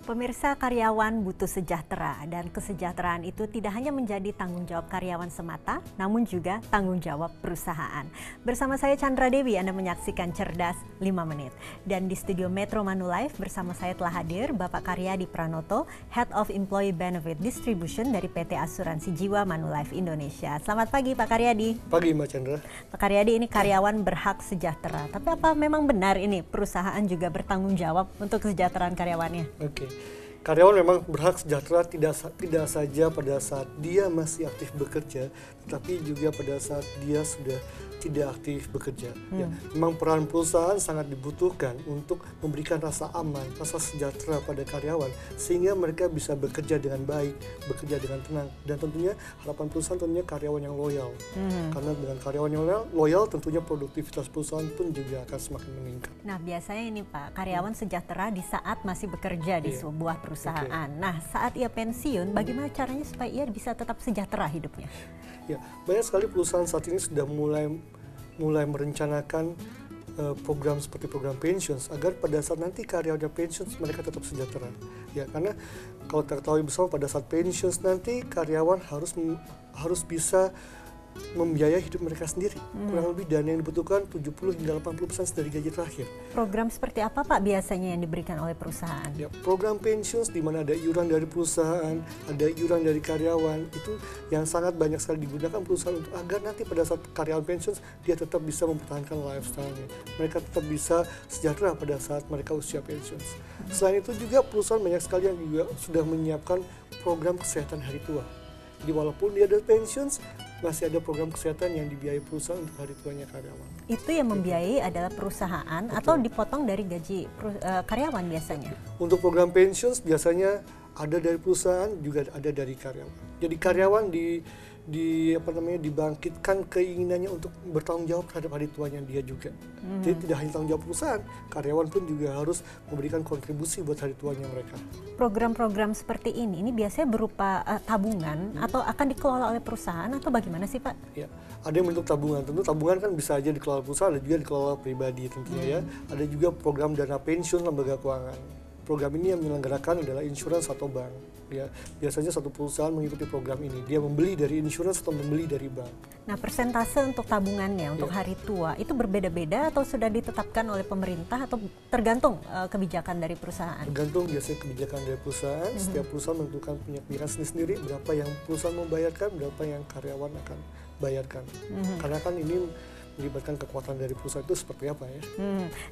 Pemirsa, karyawan butuh sejahtera dan kesejahteraan itu tidak hanya menjadi tanggung jawab karyawan semata, namun juga tanggung jawab perusahaan. Bersama saya Chandra Dewi, Anda menyaksikan Cerdas 5 Menit. Dan di studio Metro Manulife bersama saya telah hadir Bapak Karyadi Pranoto, Head of Employee Benefit Distribution dari PT Asuransi Jiwa Manulife Indonesia. Selamat pagi Pak Karyadi. Pagi Mbak Chandra. Pak Karyadi, ini karyawan berhak sejahtera. Tapi apa memang benar ini perusahaan juga bertanggung jawab untuk kesejahteraan karyawannya? Oke. Karyawan memang berhak sejahtera tidak saja pada saat dia masih aktif bekerja, tetapi juga pada saat dia sudah tidak aktif bekerja. Ya, memang peran perusahaan sangat dibutuhkan untuk memberikan rasa aman, rasa sejahtera pada karyawan, sehingga mereka bisa bekerja dengan baik, bekerja dengan tenang, dan tentunya harapan perusahaan tentunya karyawan yang loyal. Karena dengan karyawan yang loyal, tentunya produktivitas perusahaan pun juga akan semakin meningkat. Nah, biasanya ini Pak, karyawan sejahtera di saat masih bekerja di sebuah perusahaan. Nah, saat ia pensiun, bagaimana caranya supaya ia bisa tetap sejahtera hidupnya? Ya, banyak sekali perusahaan saat ini sudah mulai merencanakan program seperti program pensiun agar pada saat nanti karyawannya pensiun mereka tetap sejahtera. Ya, karena kalau terketahui bersama pada saat pensiun nanti karyawan harus bisa membiayai hidup mereka sendiri. Kurang lebih dana yang dibutuhkan 70 hingga 80% dari gaji terakhir. Program seperti apa Pak biasanya yang diberikan oleh perusahaan? Ya, program pensiun di mana ada iuran dari perusahaan, ada iuran dari karyawan, itu yang sangat banyak sekali digunakan perusahaan untuk agar nanti pada saat karyawan pensiun dia tetap bisa mempertahankan lifestyle-nya. Mereka tetap bisa sejahtera pada saat mereka usia pensiun. Selain itu juga perusahaan banyak sekali yang juga sudah menyiapkan program kesehatan hari tua. Jadi walaupun dia ada pensiun, masih ada program kesehatan yang dibiayai perusahaan untuk hari tuanya karyawan. Itu yang membiayai adalah perusahaan. Betul. Atau dipotong dari gaji karyawan biasanya? Untuk program pensiun biasanya ada dari perusahaan, juga ada dari karyawan. Jadi karyawan dibangkitkan keinginannya untuk bertanggung jawab terhadap hari tuanya dia juga. Jadi tidak hanya tanggung jawab perusahaan, karyawan pun juga harus memberikan kontribusi buat hari tuanya mereka. Program-program seperti ini biasanya berupa tabungan atau akan dikelola oleh perusahaan atau bagaimana sih Pak? Ya, ada yang bentuk tabungan. Tentu tabungan kan bisa aja dikelola perusahaan, ada juga dikelola pribadi tentunya ya. Ada juga program dana pensiun lembaga keuangan. Program ini yang menyelenggarakan adalah insurans atau bank. Ya, biasanya satu perusahaan mengikuti program ini. Dia membeli dari insurans atau membeli dari bank. Nah, persentase untuk tabungannya untuk hari tua itu berbeda-beda atau sudah ditetapkan oleh pemerintah atau tergantung kebijakan dari perusahaan? Tergantung biasanya kebijakan dari perusahaan. Setiap perusahaan menentukan punya kebijakan sendiri berapa yang perusahaan membayarkan, berapa yang karyawan akan bayarkan. Karena kan ini melibatkan kekuatan dari perusahaan itu seperti apa ya.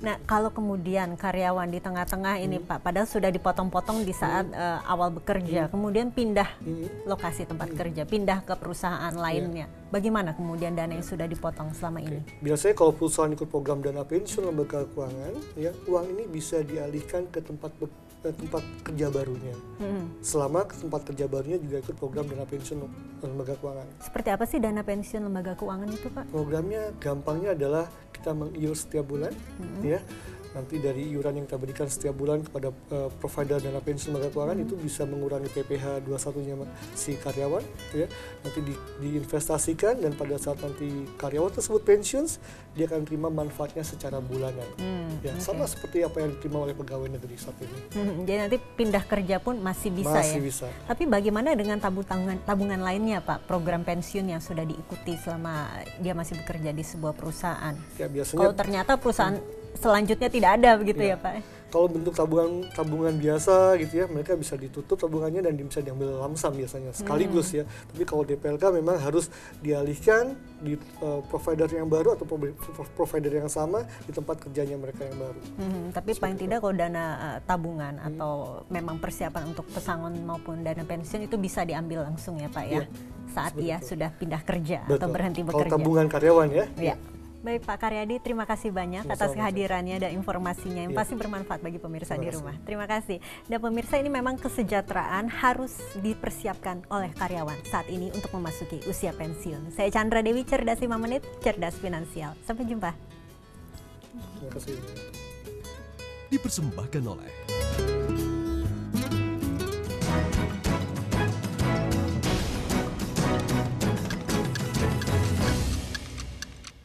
Nah, kalau kemudian karyawan di tengah-tengah ini Pak, padahal sudah dipotong-potong di saat awal bekerja, kemudian pindah lokasi tempat kerja, pindah ke perusahaan lainnya. Bagaimana kemudian dana yang sudah dipotong selama ini? Biasanya kalau perusahaan ikut program dana pensiun lembaga keuangan, ya uang ini bisa dialihkan ke tempat kerja barunya. Selama tempat kerja barunya juga ikut program dana pensiun lembaga keuangan. Seperti apa sih dana pensiun lembaga keuangan itu Pak? Programnya gampangnya adalah kita mengiur setiap bulan, ya. Nanti dari iuran yang kita berikan setiap bulan kepada provider dana pensiun lembaga keuangan itu bisa mengurangi PPh 21-nya si karyawan, ya. Nanti diinvestasikan dan pada saat nanti karyawan tersebut pensiun, dia akan terima manfaatnya secara bulanan. Sama seperti apa yang diterima oleh pegawai negeri saat ini. Jadi nanti pindah kerja pun masih bisa masih ya? Bisa. Tapi bagaimana dengan tabungan lainnya Pak? Program pensiun yang sudah diikuti selama dia masih bekerja di sebuah perusahaan. Ya, biasanya, kalau ternyata perusahaan selanjutnya tidak ada begitu ya Pak? Kalau bentuk tabungan biasa gitu ya, mereka bisa ditutup tabungannya dan bisa diambil lamsam biasanya sekaligus ya. Tapi kalau DPLK memang harus dialihkan di provider yang baru atau provider yang sama di tempat kerjanya mereka yang baru. Tapi paling tidak kalau dana tabungan atau memang persiapan untuk pesangon maupun dana pensiun itu bisa diambil langsung ya Pak ya, saat ia sudah pindah kerja atau berhenti bekerja. Kalau tabungan karyawan ya. Baik Pak Karyadi, terima kasih banyak atas kehadirannya dan informasinya yang pasti bermanfaat bagi pemirsa di rumah. Terima kasih. Dan pemirsa, ini memang kesejahteraan harus dipersiapkan oleh karyawan saat ini untuk memasuki usia pensiun. Saya Chandra Dewi, Cerdas 5 Menit, Cerdas Finansial. Sampai jumpa. Terima kasih. Dipersembahkan oleh